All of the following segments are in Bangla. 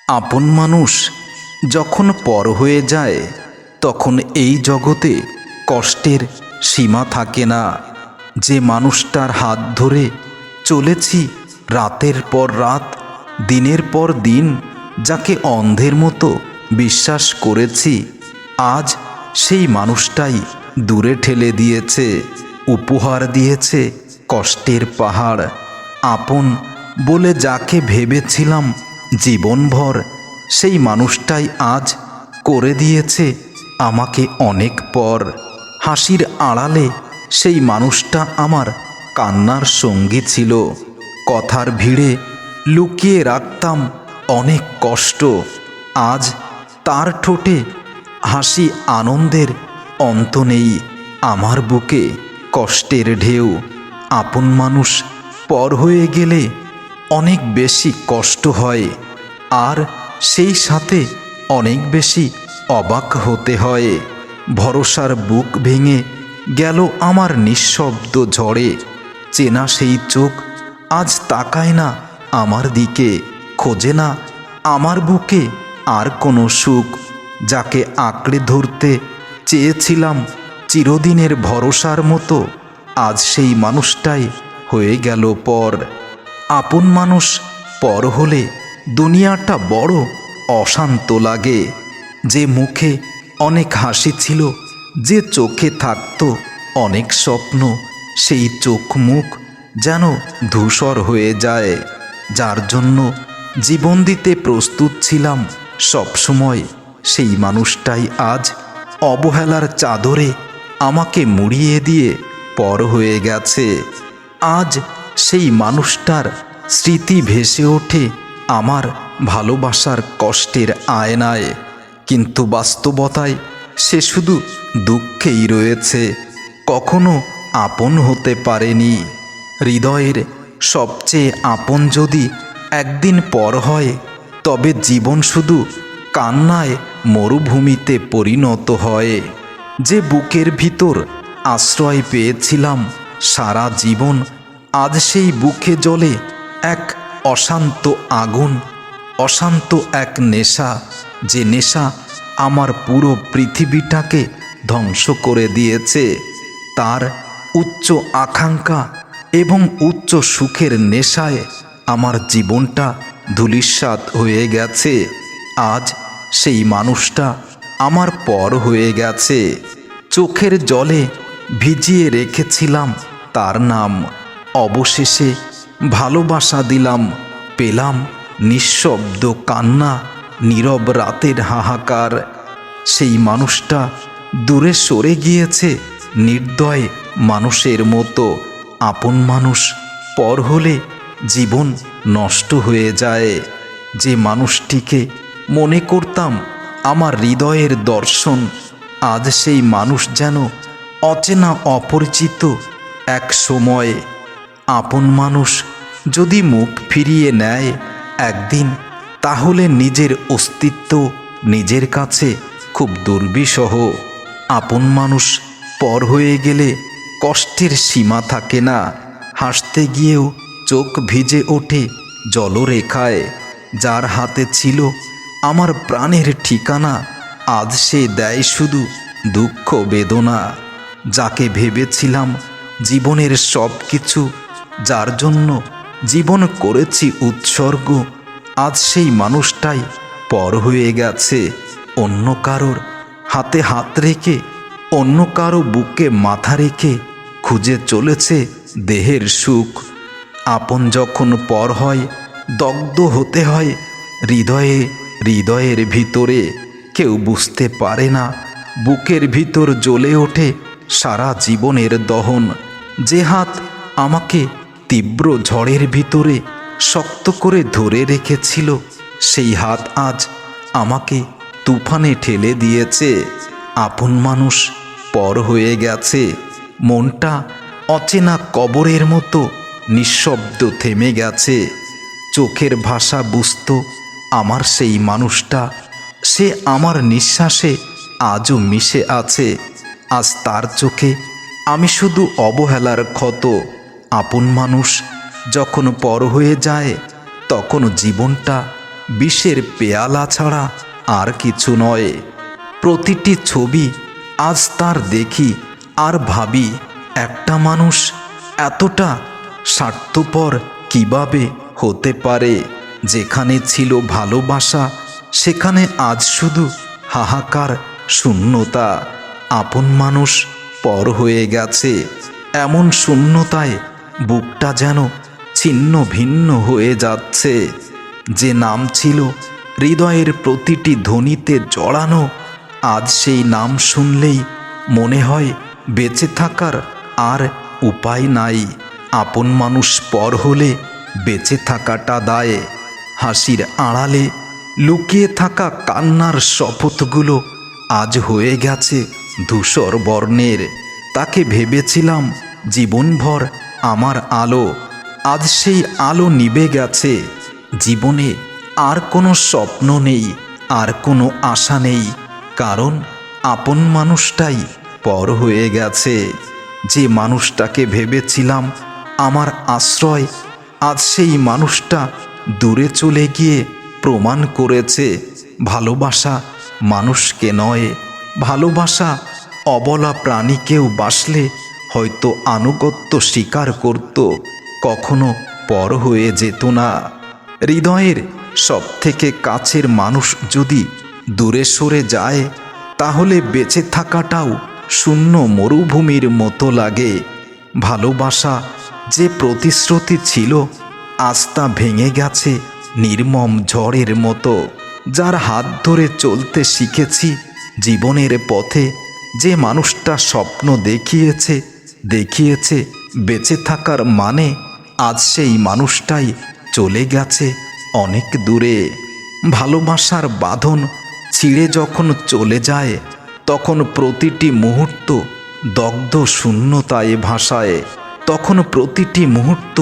আপন মানুষ যখন পর হয়ে যায় তখন এই জগতে কষ্টের সীমা থাকে না। যে মানুষটার হাত ধরে চলেছি রাতের পর রাত, দিনের পর দিন, যাকে অন্ধের মতো বিশ্বাস করেছি, আজ সেই মানুষটাই দূরে ঠেলে দিয়েছে, উপহার দিয়েছে কষ্টের পাহাড়। আপন বলে যাকে ভেবেছিলাম জীবনভর, সেই মানুষটাই আজ করে দিয়েছে আমাকে অনেক পর। হাসির আড়ালে সেই মানুষটা আমার কান্নার সঙ্গী ছিল। কথার ভিড়ে লুকিয়ে রাখতাম অনেক কষ্ট। আজ তার ঠোঁটে হাসি, আনন্দের অন্ত নেই। আমার বুকে কষ্টের ঢেউ। আপন মানুষ পর হয়ে গেলে অনেক বেশি কষ্ট হয়, আর সেই সাথে অনেক বেশি অবাক হতে হয়। ভরসার বুক ভেঙে গেল আমার নিঃশব্দ ঝড়ে। চেনা সেই চোখ আজ তাকায় না আমার দিকে, খোঁজে না আমার বুকে আর কোনো সুখ। যাকে আঁকড়ে ধরতে চেয়েছিলাম চিরদিনের ভরসার মতো, আজ সেই মানুষটাই হয়ে গেল পর। আপন মানুষ পর হলে দুনিয়াটা বড় অশান্ত লাগে। যে মুখে অনেক হাসি ছিল, যে চোখে থাকতো অনেক স্বপ্ন, সেই চোখ মুখ যেন ধূসর হয়ে যায়। যার জন্য জীবন দিতে প্রস্তুত ছিলাম সবসময়, সেই মানুষটাই আজ অবহেলার চাদরে আমাকে মুড়িয়ে দিয়ে পর হয়ে গেছে। আজ সেই মানুষটার স্মৃতি ভেসে ওঠে আমার ভালোবাসার কষ্টের আয়নায়, কিন্তু বাস্তবতায় সে শুধু দুঃখেই রয়েছে, কখনো আপন হতে পারেনি। হৃদয়ের সবচেয়ে আপন যদি একদিন পর হয়, তবে জীবন শুধু কান্নায় মরুভূমিতে পরিণত হয়। যে বুকের ভিতর আশ্রয় পেয়েছিলাম সারা জীবন, আজ সেই বুকে জ্বলে এক অশান্ত আগুন, অশান্ত এক নেশা। যে নেশা আমার পুরো পৃথিবীটাকে ধ্বংস করে দিয়েছে। তার উচ্চ আকাঙ্ক্ষা এবং উচ্চ সুখের নেশায় আমার জীবনটা ধূলিসাৎ হয়ে গেছে। আজ সেই মানুষটা আমার পর হয়ে গেছে। চোখের জলে ভিজিয়ে রেখেছিলাম তার নাম, অবশেষে ভালোবাসা দিলাম, পেলাম নিঃশব্দ কান্না, নীরব রাতের হাহাকার। সেই মানুষটা দূরে সরে গিয়েছে নির্দয় মানুষের মতো। আপন মানুষ পর হলে জীবন নষ্ট হয়ে যায়। যে মানুষটিকে মনে করতাম আমার হৃদয়ের দর্শন, আজ সেই মানুষ যেন অচেনা অপরিচিত এক সময়। আপন মানুষ যদি মুখ ফিরিয়ে নেয় একদিন, তাহলে নিজের অস্তিত্ব নিজের কাছে খুব দুর্বিষহ। আপন মানুষ পর হয়ে গেলে কষ্টের সীমা থাকে না। হাসতে গিয়েও চোখ ভিজে ওঠে জলরেখায়। যার হাতে ছিল আমার প্রাণের ঠিকানা, আজ সে দেয় শুধু দুঃখ বেদনা। যাকে ভেবেছিলাম জীবনের সব কিছু, যার জন্য জীবন করেছি উৎসর্গ, আজ সেই মানুষটাই পর হয়ে গেছে। অন্য কারোর হাতে হাত রেখে, অন্য কারো বুকে মাথা রেখে খুঁজে চলেছে দেহের সুখ। আপন যখন পর হয়, দগ্ধ হতে হয় হৃদয়ে, হৃদয়ের ভিতরে। কেউ বুঝতে পারে না বুকের ভিতর জ্বলে ওঠে সারা জীবনের দহন। যে হাত আমাকে তীব্র ঝড়ের ভিতরে শক্ত করে ধরে রেখেছিল, সেই হাত আজ আমাকে তুফানে ঠেলে দিয়েছে। আপন মানুষ পর হয়ে গেছে। মনটা অচেনা কবরের মতো নিঃশব্দ থেমে গেছে। চোখের ভাষা বুঝত আমার সেই মানুষটা, সে আমার নিঃশ্বাসে আজও মিশে আছে। আজ তার চোখে আমি শুধু অবহেলার ক্ষত। আপন মানুষ যখন পর হয়ে যায়, তখন জীবনটা বিষের পেয়ালা ছাড়া আর কিছু নয়। প্রতিটি ছবি আজ তার দেখি আর ভাবি, একটা মানুষ এতটা স্বার্থপর কিভাবে হতে পারে? যেখানে ছিল ভালোবাসা সেখানে আজ শুধু হাহাকার, শূন্যতা। আপন মানুষ পর হয়ে গেছে, এমন শূন্যতায় বুকটা যেন ছিন্ন ভিন্ন হয়ে যাচ্ছে। যে নাম ছিল হৃদয়ের প্রতিটি ধ্বনিতে জড়ানো, আজ সেই নাম শুনলেই মনে হয় বেঁচে থাকার আর উপায় নাই। আপন মানুষ পর হলে বেঁচে থাকাটা দায়। হাসির আড়ালে লুকিয়ে থাকা কান্নার শপথগুলো আজ হয়ে গেছে ধূসর বর্ণের। তাকে ভেবেছিলাম জীবনভর আমার আলো, আজ সেই আলো নিভে গেছে। জীবনে আর কোনো স্বপ্ন নেই, আর কোনো আশা নেই, কারণ আপন মানুষটাই পর হয়ে গেছে। যে মানুষটাকে ভেবেছিলাম আমার আশ্রয়, আজ সেই মানুষটা দূরে চলে গিয়ে প্রমাণ করেছে ভালোবাসা মানুষকে নয়, ভালোবাসা অবলা প্রাণীকেও বাসলে হয়তো আনুগত্য স্বীকার করত, কখনো পর হয়ে যেত না। হৃদয়ের সবথেকে কাছের মানুষ যদি দূরে সরে যায়, তাহলে বেঁচে থাকাটাও শূন্য মরুভূমির মতো লাগে। ভালোবাসা যে প্রতিশ্রুতি ছিল, আজ তা ভেঙে গেছে নির্মম ঝড়ের মতো। যার হাত ধরে চলতে শিখেছি জীবনের পথে, যে মানুষটা স্বপ্ন দেখিয়েছে বেঁচে থাকার মানে, আজ সেই মানুষটাই চলে গেছে অনেক দূরে। ভালোবাসার বাঁধন ছিঁড়ে যখন চলে যায়, তখন প্রতিটি মুহূর্ত দগ্ধ শূন্যতায় ভাসায়। তখন প্রতিটি মুহূর্ত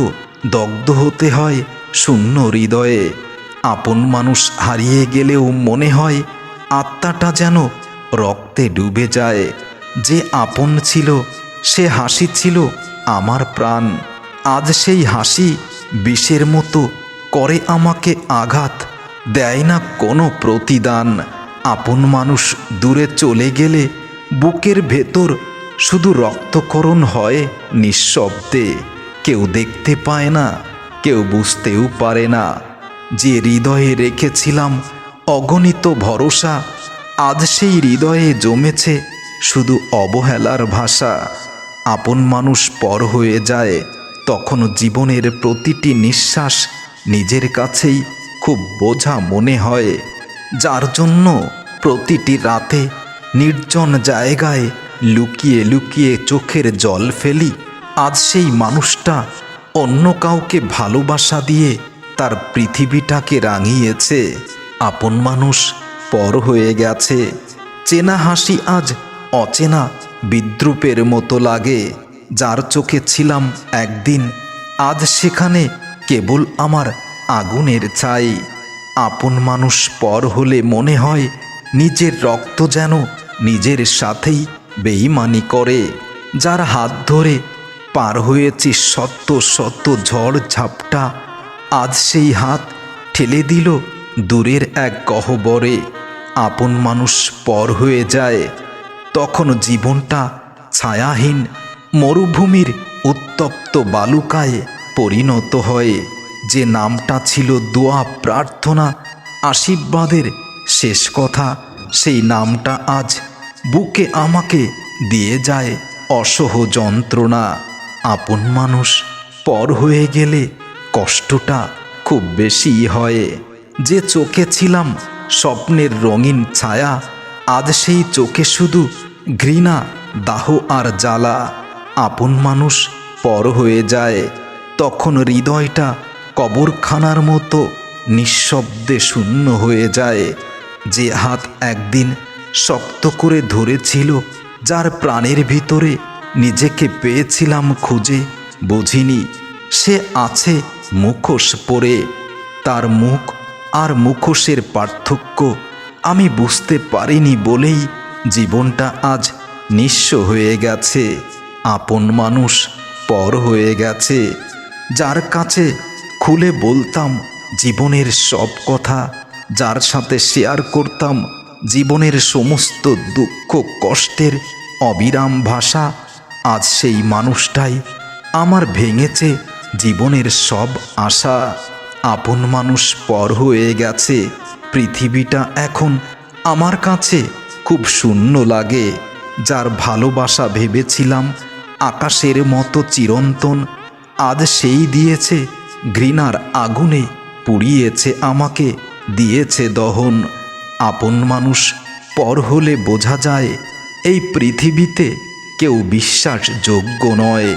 দগ্ধ হতে হয় শূন্য হৃদয়ে। আপন মানুষ হারিয়ে গেলেও মনে হয় আত্মাটা যেন রক্তে ডুবে যায়। যে আপন ছিল সে হাসি ছিল আমার প্রাণ, আজ সেই হাসি বিষের মতো করে আমাকে আঘাত, দেয় না কোনো প্রতিদান। আপন মানুষ দূরে চলে গেলে বুকের ভেতর শুধু রক্তক্ষরণ হয় নিঃশব্দে। কেউ দেখতে পায় না, কেউ বুঝতেও পারে না। যে হৃদয়ে রেখেছিলাম অগণিত ভরসা, আজ সেই হৃদয়ে জমেছে শুধু অবহেলার ভাষা। আপন মানুষ পর হয়ে যায়, তখন জীবনের প্রতিটি নিঃশ্বাস নিজের কাছেই খুব বোঝা মনে হয়। যার জন্য প্রতিটি রাতে নির্জন জায়গায় লুকিয়ে লুকিয়ে চোখের জল ফেলি, আজ সেই মানুষটা অন্য কাউকে ভালোবাসা দিয়ে তার পৃথিবীটাকে রাঙিয়েছে। আপন মানুষ পর হয়ে গেছে, চেনা হাসি আজ অচেনা বিদ্রূপের মতো লাগে। যার চোখে ছিলাম একদিন, আজ সেখানে কেবল আমার আগুনের ছাই। আপন মানুষ পর হলে মনে হয় নিজের রক্ত যেন নিজের সাথেই বেঈমানি করে। যার হাত ধরে পার হয়েছি শত শত ঝড় ঝাপটা, আজ সেই হাত ঠেলে দিল দূরের এক গহ্বরে। আপন মানুষ পর হয়ে যায়, তখন জীবনটা ছায়াহীন মরুভূমির উত্তপ্ত বালুকায় পরিণত হয়। যে নামটা ছিল দোয়া, প্রার্থনা, আশীর্বাদের শেষ কথা, সেই নামটা আজ বুকে আমাকে দিয়ে যায় অসহ যন্ত্রণা। আপন মানুষ পর হয়ে গেলে কষ্টটা খুব বেশি হয়। যে চোখে ছিলাম স্বপ্নের রঙিন ছায়া, আজ সেই চোখে শুধু ঘৃণা, দাহ আর জ্বালা। আপন মানুষ পর হয়ে যায়, তখন হৃদয়টা কবরখানার মতো নিঃশব্দে শূন্য হয়ে যায়। যে হাত একদিন শক্ত করে ধরেছিল, যার প্রাণের ভিতরে নিজেকে পেয়েছিলাম খুঁজে, বুঝিনি সে আছে মুখোশ পরে। তার মুখ আর মুখোশের পার্থক্য আমি বুঝতে পারিনি বলেই জীবনটা আজ নিঃস্ব হয়ে গেছে। আপন মানুষ পর হয়ে গেছে, যার কাছে খুলে বলতাম জীবনের সব কথা, যার সাথে শেয়ার করতাম জীবনের সমস্ত দুঃখ কষ্টের অবিরাম ভাষা, আজ সেই মানুষটাই আমার ভেঙেছে জীবনের সব আশা। আপন মানুষ পর হয়ে গেছে, পৃথিবীটা এখন আমার কাছে খুব শূন্য লাগে। যার ভালোবাসা ভেবেছিলাম আকাশের মতো চিরন্তন, আজ সেই দিয়েছে ঘৃণার আগুনে, পুড়িয়েছে আমাকে, দিয়েছে দহন। আপন মানুষ পর হলে বোঝা যায় এই পৃথিবীতে কেউ বিশ্বাসযোগ্য নয়।